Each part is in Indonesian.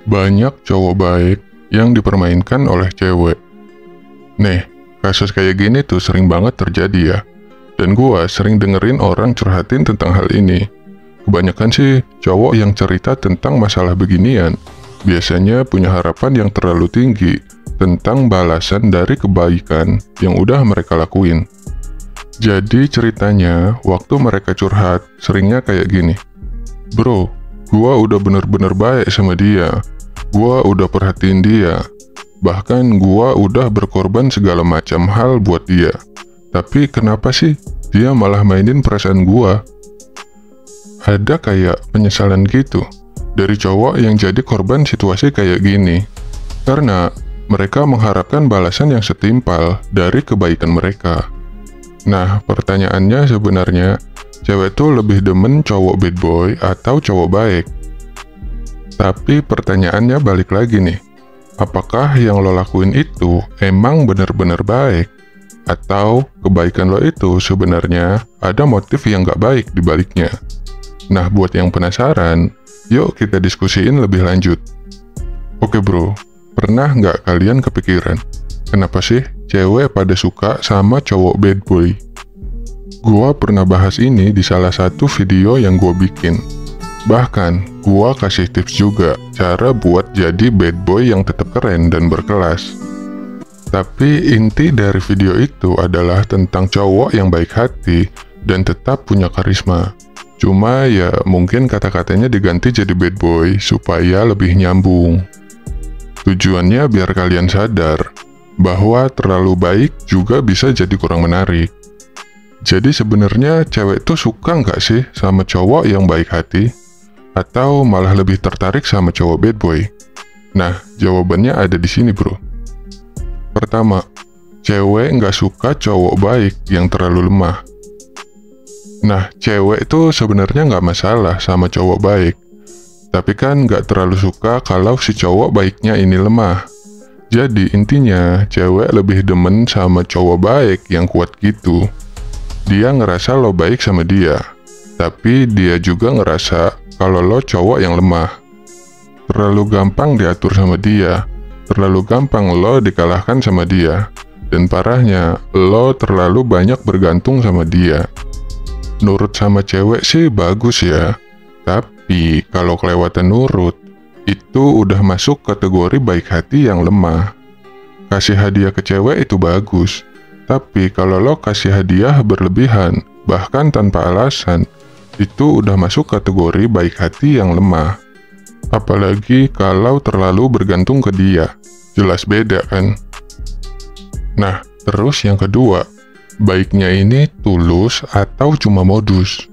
Banyak cowok baik yang dipermainkan oleh cewek. Nih, kasus kayak gini tuh sering banget terjadi ya. Dan gua sering dengerin orang curhatin tentang hal ini. Kebanyakan sih cowok yang cerita tentang masalah beginian biasanya punya harapan yang terlalu tinggi tentang balasan dari kebaikan yang udah mereka lakuin. Jadi ceritanya, waktu mereka curhat, seringnya kayak gini. Bro, gua udah bener-bener baik sama dia. Gua udah perhatiin dia. Bahkan gua udah berkorban segala macam hal buat dia. Tapi kenapa sih dia malah mainin perasaan gua? Ada kayak penyesalan gitu dari cowok yang jadi korban situasi kayak gini. Karena mereka mengharapkan balasan yang setimpal dari kebaikan mereka. Nah, pertanyaannya sebenarnya, cewek tuh lebih demen cowok bad boy atau cowok baik? Tapi pertanyaannya balik lagi nih, apakah yang lo lakuin itu emang bener-bener baik? Atau kebaikan lo itu sebenarnya ada motif yang gak baik di baliknya? Nah, buat yang penasaran, yuk kita diskusiin lebih lanjut. Oke bro, pernah nggak kalian kepikiran, kenapa sih cewek pada suka sama cowok bad boy? Gua pernah bahas ini di salah satu video yang gua bikin. Bahkan, gua kasih tips juga cara buat jadi bad boy yang tetap keren dan berkelas. Tapi inti dari video itu adalah tentang cowok yang baik hati dan tetap punya karisma. Cuma ya mungkin kata-katanya diganti jadi bad boy supaya lebih nyambung. Tujuannya biar kalian sadar bahwa terlalu baik juga bisa jadi kurang menarik. Jadi sebenarnya cewek tuh suka nggak sih sama cowok yang baik hati? Atau malah lebih tertarik sama cowok bad boy? Nah, jawabannya ada di sini bro. Pertama, cewek nggak suka cowok baik yang terlalu lemah. Nah, cewek itu sebenarnya nggak masalah sama cowok baik. Tapi kan nggak terlalu suka kalau si cowok baiknya ini lemah. Jadi intinya, cewek lebih demen sama cowok baik yang kuat gitu. Dia ngerasa lo baik sama dia. Tapi dia juga ngerasa kalau lo cowok yang lemah. Terlalu gampang diatur sama dia. Terlalu gampang lo dikalahkan sama dia. Dan parahnya, lo terlalu banyak bergantung sama dia. Nurut sama cewek sih bagus ya. Tapi kalau kelewatan nurut, itu udah masuk kategori baik hati yang lemah. Kasih hadiah ke cewek itu bagus. Tapi kalau lo kasih hadiah berlebihan, bahkan tanpa alasan, itu udah masuk kategori baik hati yang lemah. Apalagi kalau terlalu bergantung ke dia. Jelas beda kan? Nah, terus yang kedua, baiknya ini tulus atau cuma modus?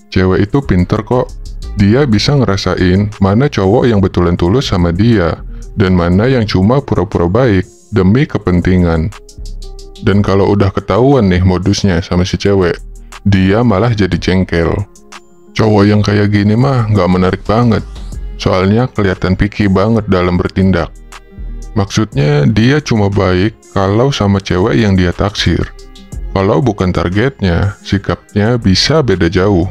Cewek itu pinter kok. Dia bisa ngerasain mana cowok yang betulan tulus sama dia, dan mana yang cuma pura-pura baik demi kepentingan. Dan kalau udah ketahuan nih modusnya sama si cewek, dia malah jadi jengkel. Cowok yang kayak gini mah nggak menarik banget. Soalnya kelihatan picky banget dalam bertindak. Maksudnya dia cuma baik kalau sama cewek yang dia taksir. Kalau bukan targetnya, sikapnya bisa beda jauh.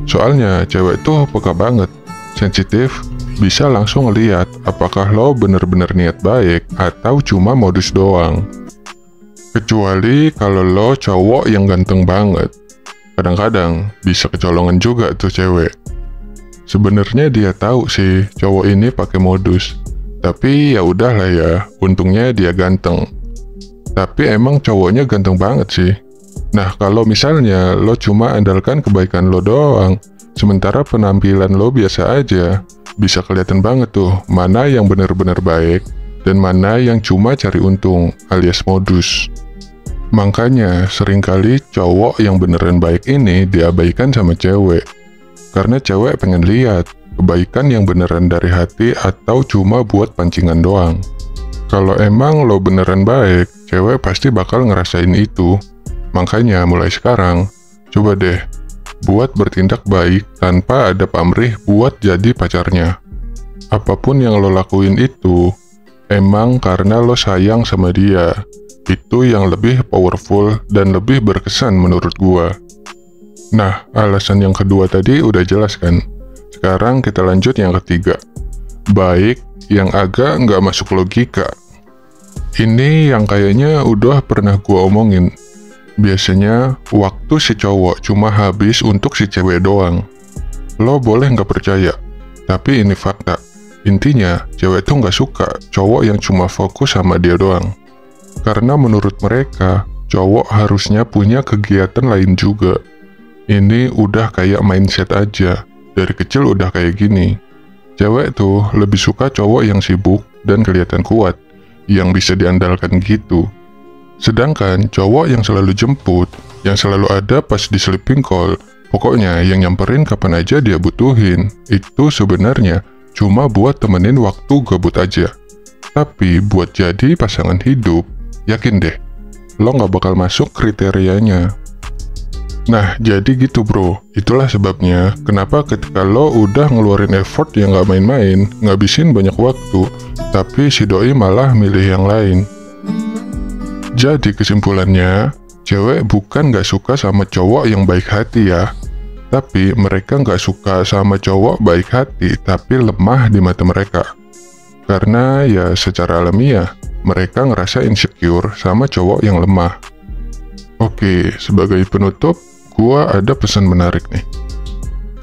Soalnya cewek tuh peka banget, sensitif, bisa langsung ngeliat apakah lo bener-bener niat baik atau cuma modus doang. Kecuali kalau lo cowok yang ganteng banget. Kadang-kadang bisa kecolongan juga tuh cewek. Sebenarnya dia tahu sih cowok ini pakai modus. Tapi ya udahlah ya, untungnya dia ganteng. Tapi emang cowoknya ganteng banget sih. Nah, kalau misalnya lo cuma andalkan kebaikan lo doang, sementara penampilan lo biasa aja, bisa kelihatan banget tuh mana yang benar-benar baik dan mana yang cuma cari untung alias modus. Makanya seringkali cowok yang beneran baik ini diabaikan sama cewek. Karena cewek pengen lihat kebaikan yang beneran dari hati atau cuma buat pancingan doang. Kalau emang lo beneran baik, cewek pasti bakal ngerasain itu. Makanya mulai sekarang, coba deh buat bertindak baik tanpa ada pamrih buat jadi pacarnya. Apapun yang lo lakuin itu, emang karena lo sayang sama dia. Itu yang lebih powerful dan lebih berkesan menurut gua. Nah, alasan yang kedua tadi udah jelas kan? Sekarang kita lanjut yang ketiga. baik, yang agak nggak masuk logika. Ini yang kayaknya udah pernah gua omongin. Biasanya, waktu si cowok cuma habis untuk si cewek doang. Lo boleh nggak percaya, tapi ini fakta. Intinya, cewek tuh nggak suka cowok yang cuma fokus sama dia doang. Karena menurut mereka, cowok harusnya punya kegiatan lain juga. Ini udah kayak mindset aja. Dari kecil udah kayak gini. Cewek tuh lebih suka cowok yang sibuk dan kelihatan kuat, yang bisa diandalkan gitu. Sedangkan cowok yang selalu jemput, yang selalu ada pas di sleeping call, pokoknya yang nyamperin kapan aja dia butuhin, itu sebenarnya cuma buat temenin waktu gabut aja. Tapi buat jadi pasangan hidup, yakin deh, lo nggak bakal masuk kriterianya. Nah, jadi gitu bro, itulah sebabnya kenapa ketika lo udah ngeluarin effort yang nggak main-main, ngabisin banyak waktu, tapi si doi malah milih yang lain. Jadi kesimpulannya, cewek bukan nggak suka sama cowok yang baik hati ya, tapi mereka nggak suka sama cowok baik hati tapi lemah di mata mereka. Karena ya secara alamiah, mereka ngerasa insecure sama cowok yang lemah. Oke, sebagai penutup, gua ada pesan menarik nih.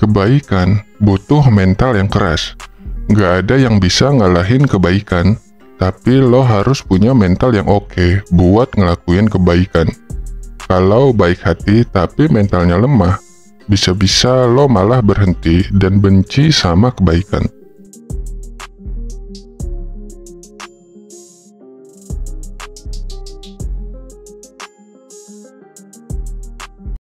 Kebaikan butuh mental yang keras. Nggak ada yang bisa ngalahin kebaikan, tapi lo harus punya mental yang oke buat ngelakuin kebaikan. Kalau baik hati tapi mentalnya lemah, bisa-bisa lo malah berhenti dan benci sama kebaikan.